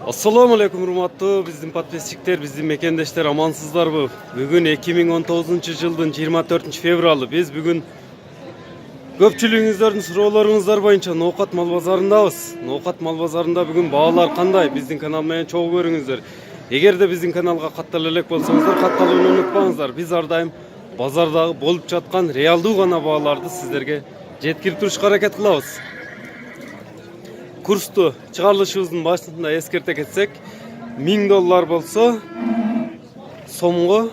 Assalamu alaikum урматтуу биздин подписчиктер, биздин мекендештер, амансыздарбы? Бүгүн 2019 жылдын 24 февралы. Биз бүгүн көпчүлүгүңүздөрдүн суроолоруңуздар боюнча Ноокат мал базарындабыз. Ноокат мал базарында бүгүн баалар кандай? Биздин канал менен чогуу көрүңүздөр. Эгерде биздин каналга каттала элек болсоңуздар, катталууну унутпаңыздар. Биз ар дайым базардагы болуп жаткан реалдуу гана бааларды сиздерге жеткирип турушка аракет кылабыз. Курсту чыгарылышыбыздын башында эскерте кетсек, $1000 болсо сомго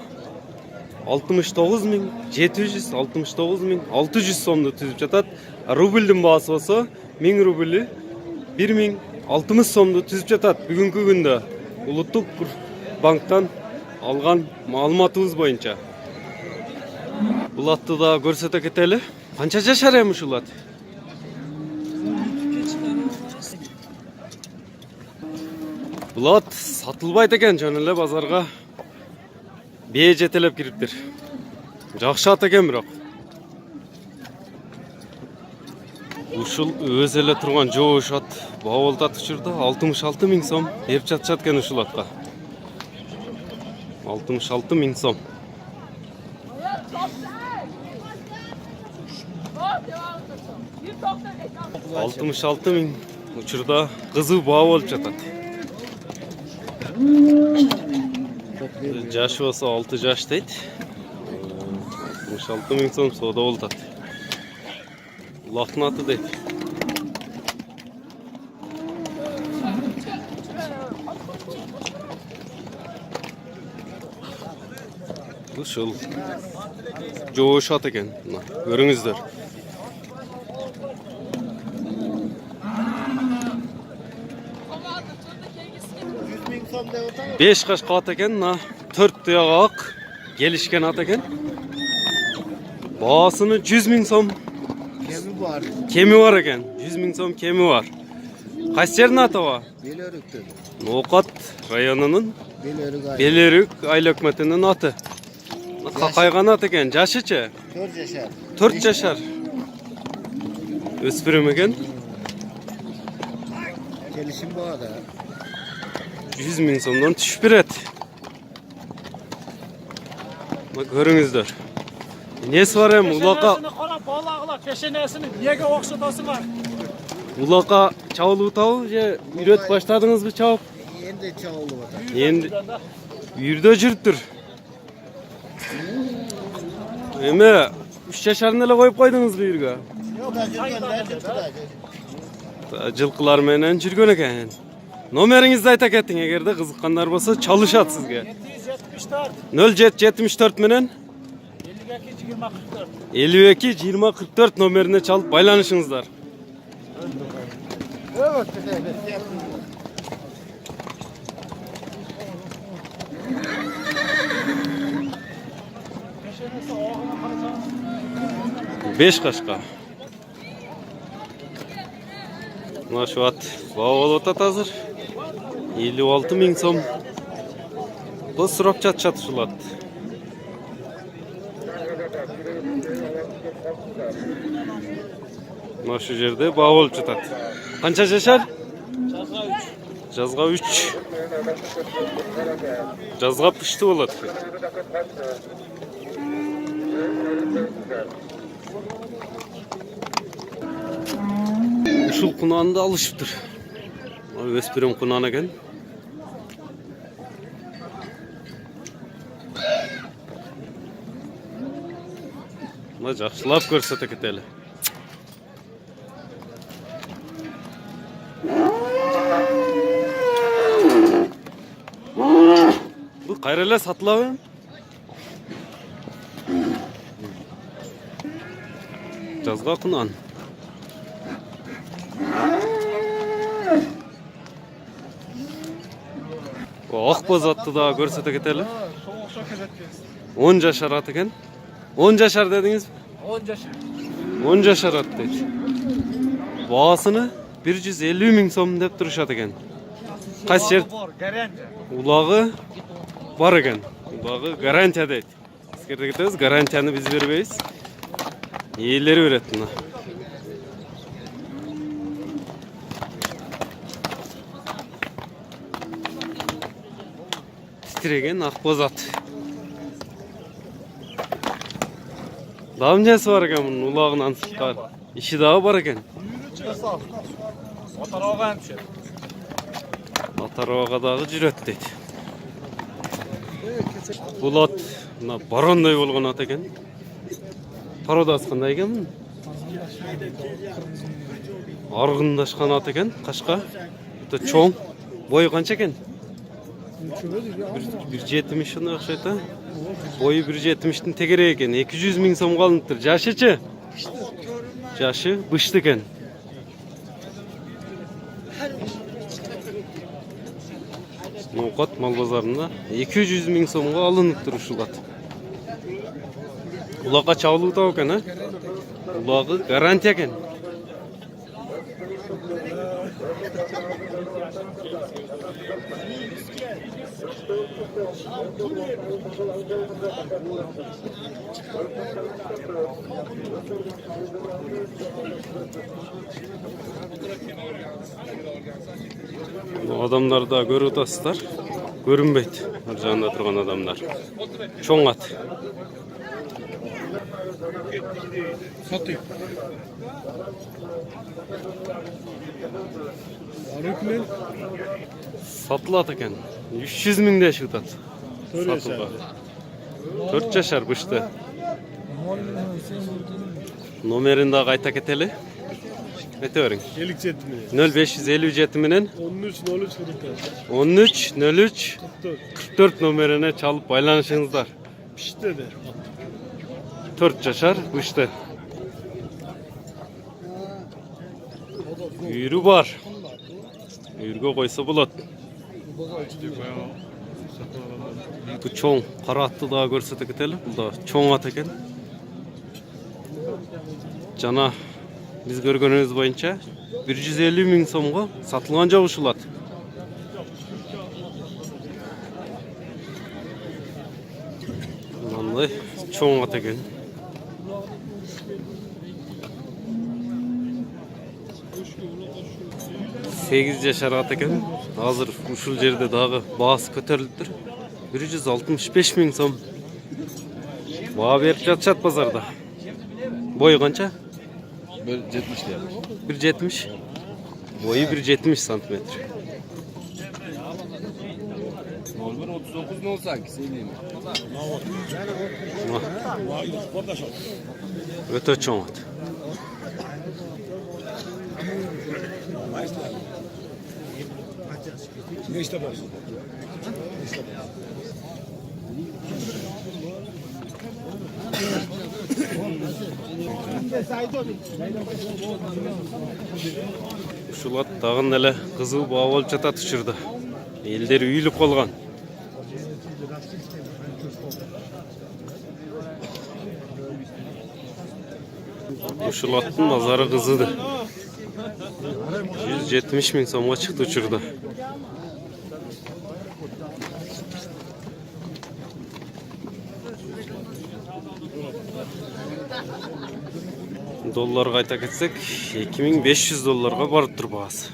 69.769.600 сомду түзүп жатат. Рубльдин баасы болсо 1000 рубли 1060 сомду түзүп жатат. Бүгүнкү күндө улуттук банктан алган маалыматыбыз боюнча. Бул атты да көрсөтө кетели. Канча жашар эми ушул ат? Бул ат сатылбайт экен, жөн эле базарга бээ жетелеп кириптир. Жакшы ат экен бирок. Ушул өз эле турган жоош ат баалдат учурда 66.000 сом берип жатышат экен ушул атка. 66.000 сом. Учурда кызуу баа болуп жатат. Жашы болсо 6 жаш дейт. 66.000 сом соода болуп атат. Улактын аты дейт. Ушул жоош ат экен. Көрүңүздөр. 5 кашка ат экен, 4 туяк ак келишкен ат экен. Баасыны 100.000 сом. Кеми бар экен. 100.000 сом кеми бар. Кайсы жердин аты ба? Белөрүктүн. Ноокат районунун Белөрүк айыл өкмөтүнүн аты. Какайган ат экен. Жашычы? 4 жашар. 4 жашар. Өспүрүм экен. Келишим баада. 100.000 сомдон түшүп берет. Көрүңүздөр. Несі бар эми? Улакка карап балагыла пешенесини эмнеге окшотосуңар? Улакка чабылып атабы же үйрөтүп баштадыңызбы чабып? Энди чабылып атат. Энди үйүрдө жүрүптүр. Эми 3 жашарын эле коюп койдуңузбу үйүргө? Жылкылар менен жүргөн экен. Номериңизди айта кеттиң, эгерде кызыккандар болсо чалышат сизге. 0774 менен 52-20-44 номерине чалып байланышыңыздар. Беш кашка. Мына шу ат баа болуп атат азыр. 56.000 сом. Бул сурап жатышат ушул ат. Мына шу жерде баа болуп жатат. Канча жашар? Жазга 3. Жазга пыштуу болот. Ушул кунаанды алышыптыр. Өспүрүм кунаан экен. Мына жакшылап көрсөтө кетели. Бул кайра эле сатылабы? Жазга кунаан. Ак боз атты да көрсөтө кетели. 10 жашар ат экен. 10 жашар дедиңизби? 10 жашар. 10 жашар ат дейт. Баасыны 150.000 сом деп турушат экен. Кайсы жер? Улагы бар экен. Улагы гарантия дейт. Эскерте кетебиз, гарантияны биз бербейбиз. Ээлери берет мына. titregen akboz at. Damjası var eken bunun ulağından sıkkar. İşi daha var eken. Atarağa hem şey. Atarağa dağı jüret deydi. Bul at baronday bolgan at eken. Parodası qanday eken bunun? Argındaşkan at eken, kaşka. Bu da çoğun. Boyu kança eken? 170 şuna okşayta. Boyu 170'tin tegere eken. 200 ming so'mga alınıptır. Jaşı-çı? Jaşı bıştı eken. Noqat mal bazarında 200 ming so'mga alınıptır uşul at. Ulaqa çavluq taw eken ha? Ulağı garantiya eken. Bu adamlar da görüp otasızlar. Görünbeydi. Arjağında turgan adamlar. Çoğun at. Satayım. Arıkmen. Satılı at eken. 300 ming de şıtat. Satılga. 4 yaşar bıştı. Numerini daha kaytak eteli. Etevering. 0557 minen 13 03 44 numarine çalıp baylanışınızlar. Pişti de. 4 yaşar bıştı. Yürü var. Yürüge koysa bulat. Bu çoğun kara attı daha görsetek eteli. Bu da çoğun at eken. Cana biz görgönümüz boyunca 150 ming so'mga satılgan jok uşul at. Manday çoğun at eken. Sekiz yaşar at eken. Hazır uşul jerde dagı baası köterilipdir. 165 ming so'm. Baha berip жатышат pazarda. Boyu kança? 1.70 deyapmiz. 1.70. Boyu 1.70 santimetre. 01 39 08 söyleyeyim. Öte çoğun at. Neyse baş. Uşul at dagın ele kızıl bağa bolup жатат учурда. Элдер үйүлүп калган. Ушул аттын базары кызыды. 170 ming so'mga chiqdi uchurda. Dollarga ayta ketsek 2500 dollarga barıp tur bahası.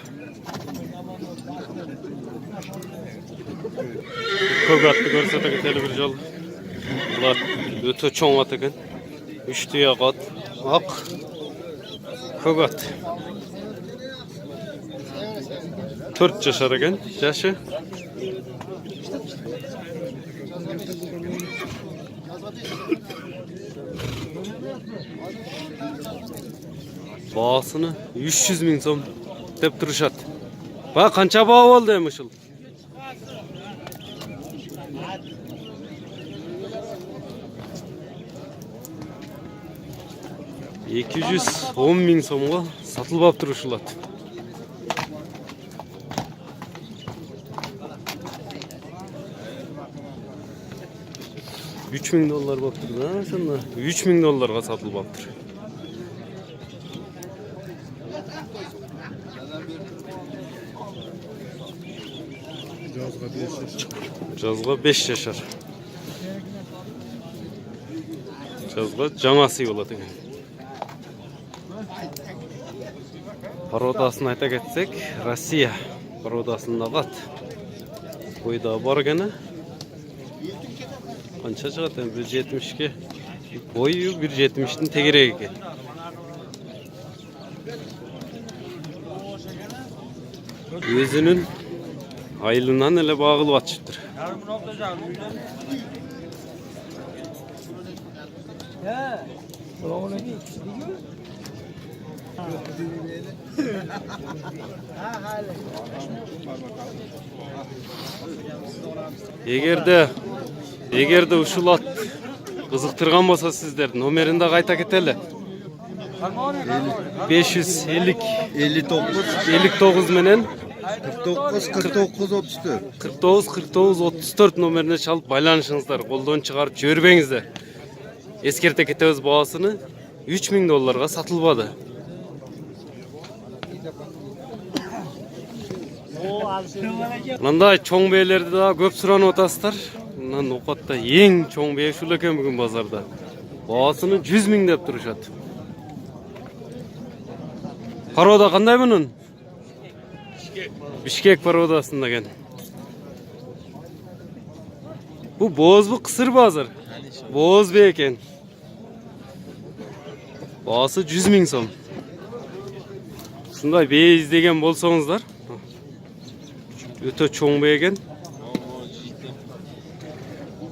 Köp atты көрсөтө кетели bir жол. Булар өтө чоң ат экен. 3 туяк ат, ак. Көк ат. 4 yaşar eкен, жашы. Baasını 300 ming so'm deb turishadi. Va qancha baho bo'ldi endi shu? 210 ming so'mga satılıp turishuladi. $3000 bo'lib turdi, ha, shunda $3000 satılıp tur. Жазга 5 yaşar. Жазга жаңасы болот экен. Parodaсын айта кетсек, Россия пародасында кат. Бойда бар гана Qancha chiqadi? 170 ga. Boyu 170 ning tegeregi ekan. Özünün aylığından ele bağılıp atışıptır. Egerde uşul at kızıktırgan bolsa sizler nomerinde kayta keteli. 550 59 menen 49 49 34. 49 34 nomerine çalıp baylanışыңыздар. Koldan çıkarıp jibербеңиздер. Eskerte ketebиз bağasını 3000 dollarga satılmadı. Mындай çoң beylерди да көп суранып атасыздар. Мынан окатта эң çoң бей ушул экен бүгүн базарда. Bağasını 100 000 деп турушат. Paroda qanday bunun? Bishkek parodasında ekan. Bu boz bu qısır bazır. Boz bey ekan. Bağası 100 000 so'm. Shunday bey izdegan bolsаңыздар, öte çoң bey ekan.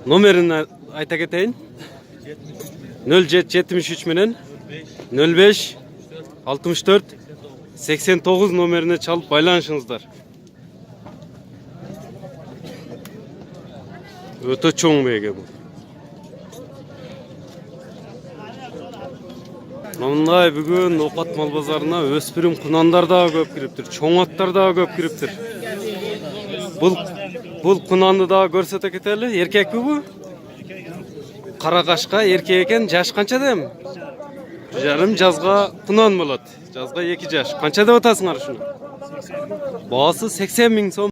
Nomerini ayta keteyim. 0773 menen 05 64 89 nomerine çalıp baylanışыңыздар. Öte çoң bey ekan bu. Мындай бүгүн Окат мал базарына өспүрүм кунандар да көп кирипtir, çoң аттар да көп кирипtir. Бул кунанды да көрсөтө кетели. Эркекпи бу? Кара кашка эркек экен. Жаш канча дем? Жарым жазга кунан болот. Жазга 2 жаш. Канча деп атасыңар шуну? Баасы 80 000 сом.